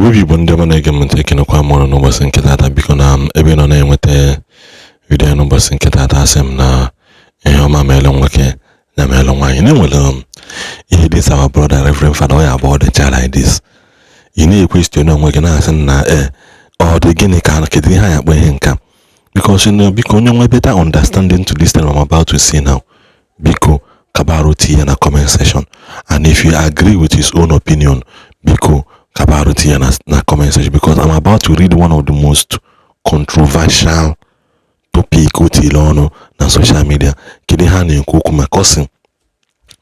Igbo people ndị ọma na-ege m ntị ekenekwa m ọnụ n'ụbọchị nke taata biko na ebe nọ na-enweta vidiyo n'ụbọchị nke taata asị m na ihe ọma meele nwoke na meele nwaanyị na-enwere ihe this our brother Rev Father ya abụọ the child like this ị na-ekwestion onwe gị na-asị na ọ dị gịnị ka kedu ihe anyị akpọ ihe nka because biko onye nwe better understanding to this thing I'm about to say now biko kabaru tinye na comment section, and if you agree with his own opinion biko kabaru tinye na comment section, because I'm about to read one of the most controversial topic utile ọnụ na social media. Kedu ha na-ekwu okwu maka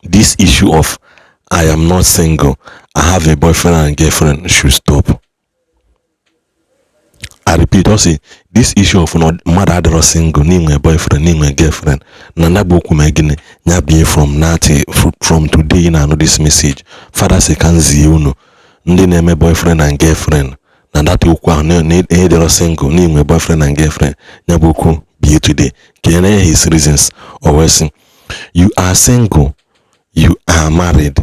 this issue of I am not single, I have a boyfriend and girlfriend should stop. I repeat, also this issue of mother adoro single, a boyfriend, a girlfriend, nana boku megine, nyabi from today I know this message. Father say kanzi uno, ndi name boyfriend and girlfriend, na that ukwa ne adoro single, a boyfriend and girlfriend, nyaboku be today. Can I his reasons? Or you are single, you are married.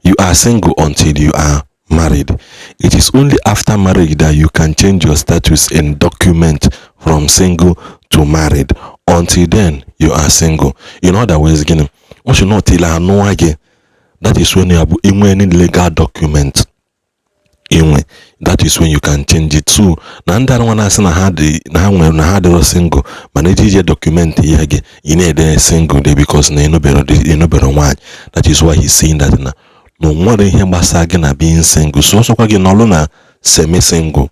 You are single until you are married. It is only after marriage that you can change your status and document from single to married. Until then, you are single. In other words, again, once you not tell her no again, that is when you have any legal document. That is when you can change it. So, nanda one has na had the single, manage your document here again. You need a single day because no better one. That is why he's saying that now. No more than him basagina being single. So also again no longer semi-single.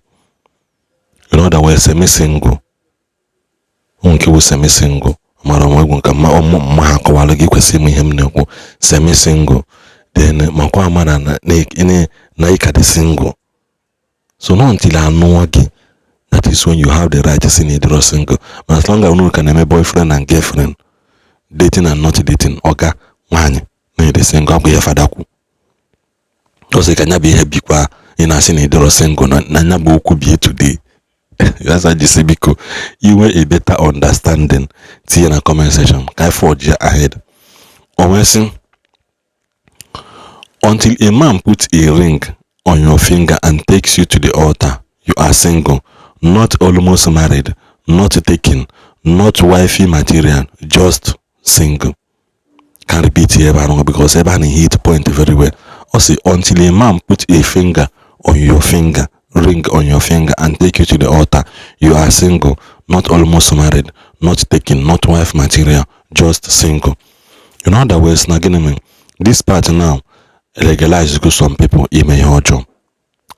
In other words, semi-single. Unke was semi-single. Semi-single. Then makwa mana na ikade single. So not until I know again. That is when you have the right to say you're single. But as long as you can have a boyfriend and girlfriend, dating and not dating, okay, man, the single up your father. Because can be happy kwa in a sin idoro single na nyabo could be today. That's why you say because you were a better understanding. See in a comment section. Can forge ahead. Always until a man puts a ring on your finger and takes you to the altar, you are single, not almost married, not taken, not wifey material, just single. Can repeat here because everybody hit point very well. Also, until a man puts a finger on your finger, ring on your finger, and take you to the altar, you are single, not almost married, not taken, not wife material, just single. In other words, this part now legalizes to some people.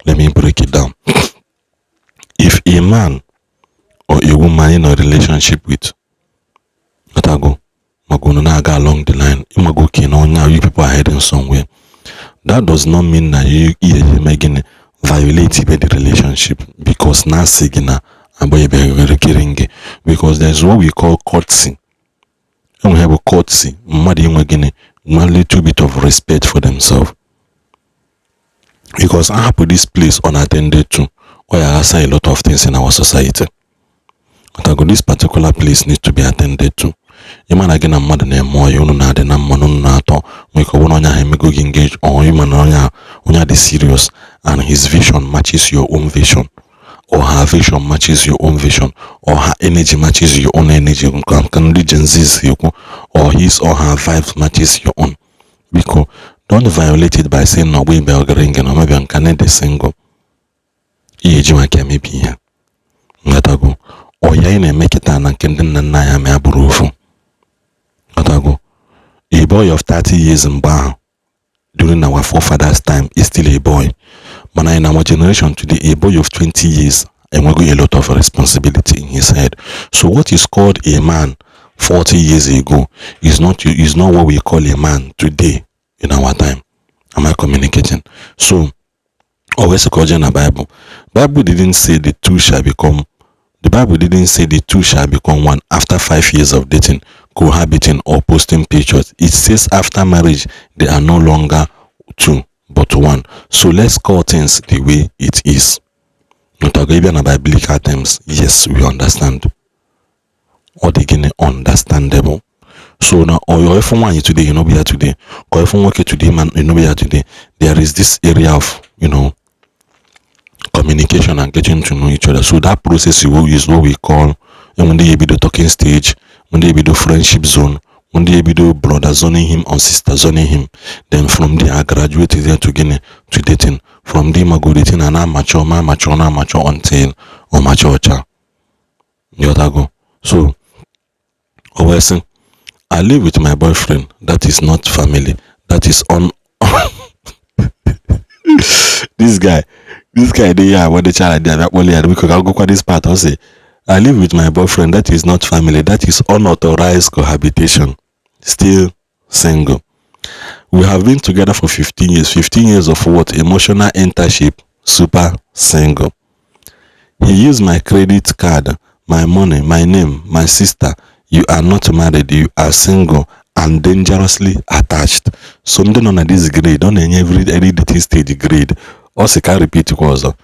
Let me break it down. If a man or a woman in a relationship with along the line, you people are heading somewhere. That does not mean that you making violate the relationship, because now because there's what we call courtesy. And we have a courtesy, one little bit of respect for themselves. Because I put this place unattended to, where I say a lot of things in our society. This particular place needs to be attended to. You man again a mother name more you know the man nato we go engage or you man onya the serious and his vision matches your own vision, or her vision matches your own vision, or her energy matches your own energy, or his or her vibes matches your own. Because don't violate it by saying no we belgering and maybe I'm Canada single. Maybe here. Ngatago. Or ya make it an kenden na ya me aburufu. A boy of 30 years in Bar during our forefathers' time is still a boy. But in our generation today, a boy of 20 years and we got a lot of responsibility in his head. So what is called a man 40 years ago is not what we call a man today in our time. Am I communicating? So always according to the Bible. Bible didn't say the two shall become one after 5 years of dating, cohabiting, or posting pictures. It says after marriage they are no longer two but one. So let's call things the way it is. Not again about biblical terms. Yes, we understand. Or again understandable. So now, or your F1 today, you know, be here today. Or if you work today, man, you know, be here today. There is this area of, communication and getting to know each other. So that process is what we call, and when they be the talking stage, when they be the friendship zone, when they be the brother zoning him or sister zoning him. Then from there I graduated there to dating. From there I go dating and I'm mature until or mature child. You go. So always I live with my boyfriend. That is not family. That is on. this guy, they what the child did that only because I'll go for this part. I'll say, I live with my boyfriend. That is not family. That is unauthorized cohabitation. Still single. We have been together for 15 years. 15 years of what? Emotional internship. Super single. He used my credit card, my money, my name, my sister. You are not married. You are single and dangerously attached. Something on this grade, on every dating stage grade. Also, can repeat it also.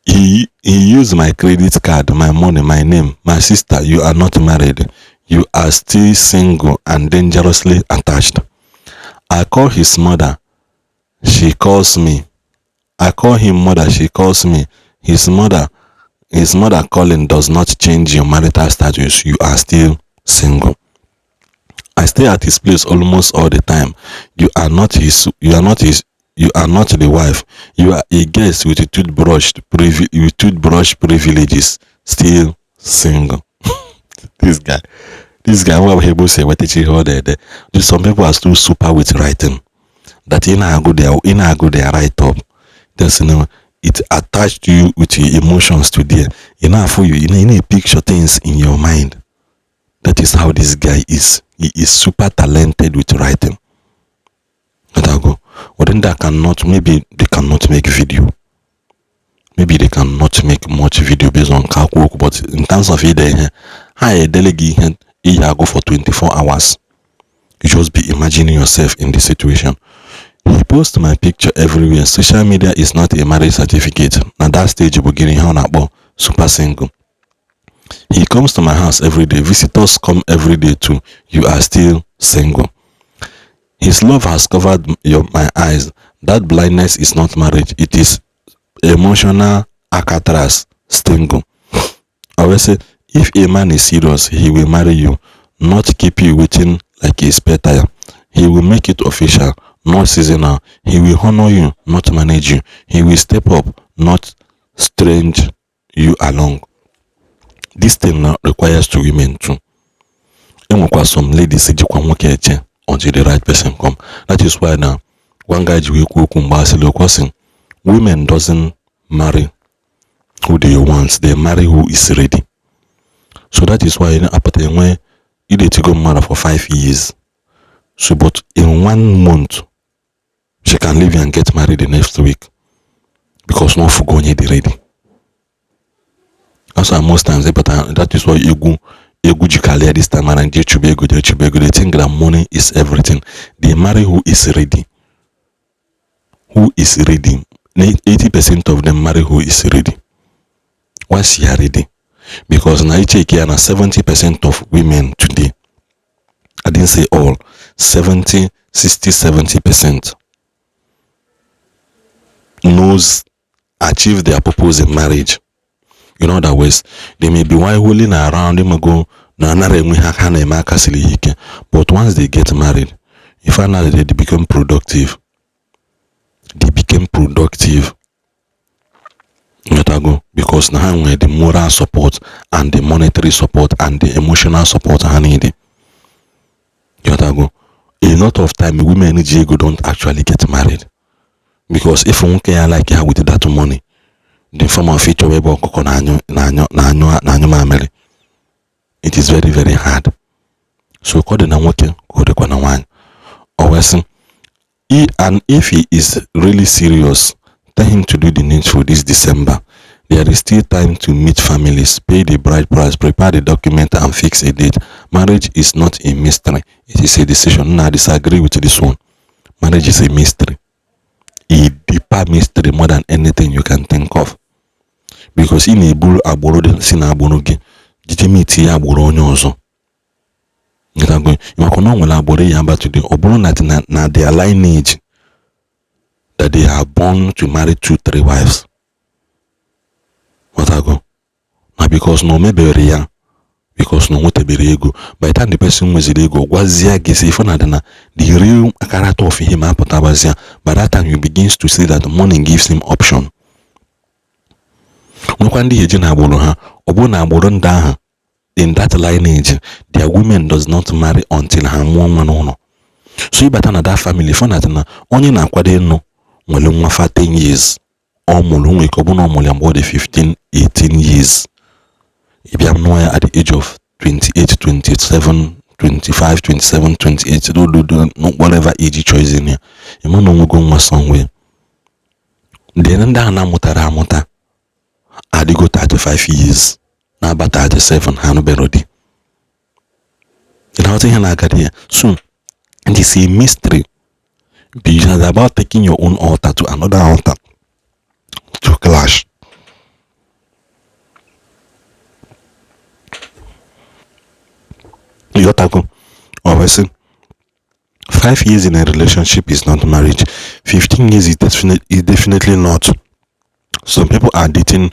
He used my credit card, my money, my name, my sister. You are not married. You are still single and dangerously attached. I call his mother. She calls me. I call him mother. She calls me. His mother calling does not change your marital status. You are still single. I stay at his place almost all the time. You are not the wife. You are a guest with a toothbrush privileges. Still single. This guy, what people say, what did you hold there? Some people are still super with writing. That in a good write up. There's it attached to you with your emotions today. Enough for you, you picture things in your mind. That is how this guy is. He is super talented with writing. But I go, well then maybe they cannot make video. Maybe they cannot make much video based on calculus, but in terms of it, I delegate I go for 24 hours. You just be imagining yourself in this situation. He posts my picture everywhere. Social media is not a marriage certificate. At that stage, you beginning how super single. He comes to my house every day. Visitors come every day too. You are still single. His love has covered my eyes. That blindness is not marriage. It is emotional alcatraz. Single. I will say, if a man is serious, he will marry you, not keep you waiting like a spare tire. He will make it official, not seasonal. He will honor you, not manage you. He will step up, not strange you along. This thing now requires two women too. And some ladies say until the right person come. That is why now one guy women doesn't marry who they want, they marry who is ready. So that is why when you need to go married for 5 years. So but in 1 month she can leave and get married the next week. Because no for going ready. That's why most times but that is why you go this time and they think that money is everything. They marry who is ready. Who is ready? 80% of them marry who is ready. Once you are ready. Because now you check here, 70% of women today, I didn't say all, 70% knows achieve their purpose in marriage. In other words, they may be holding around, they may go, but once they get married, you find out that they become productive. Because now we the moral support and the monetary support and the emotional support I need. A lot of time women in Igbo don't actually get married. Because if one can like her with that money, the form of feature it is very, very hard. So always and if he is really serious, tell him to do the needful this December. There is still time to meet families, pay the bride price, prepare the document and fix a date. Marriage is not a mystery. It is a decision. I disagree with this one. Marriage is a mystery. A deeper mystery more than anything you can think of. Because in a bull aboro sin abonoge, jitimiti aboro onyozo. You can go, you can know abore yamba today, oboro na their lineage that they are born to marry 2-3 wives. Watago. Na because no mebere ya, because no nwetebere ego. By the time the person nweziri ego, gwazia gị si ife na dina the real character of him apụtabazia. By that time you begins to see that money gives him option. Nwekwa ndị eji na agbụrụ ha, ọ bụ na agbụrụ ndị ahụ in that lineage, their women does not marry until ha mụọ nwa n'ụlọ. So ịbata na that family, fọ na dina onye na-akwado ịnụ nwere nwa fa 10 years. Ọ mụrụ nwe ka ọ bụ na ọ mụrụ ya mgbe ọ dị 15, 18 years. Ịbịa nụọ ya at the age of 28, 27, 25, 27, 28, whatever age choice in ya. Ịma na onwego nwa somewhere. Then ndị a na-amụtara amụta adịgo 35 years na-aba 37 ha nụbero di. Ịna-aghọta ihe na-agadi ya. So it is a mystery. It's about taking your own altar to another altar to clash. Yotago, obviously, 5 years in a relationship is not marriage. 15 years is definitely not. Some people are dating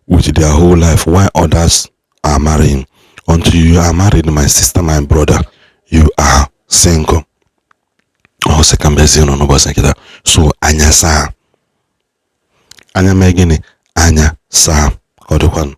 with their whole life while others are marrying. Until you are married, my sister, my brother, you are single. Or second best, you know, so anya sa. Anya megini, anya sa. Other one.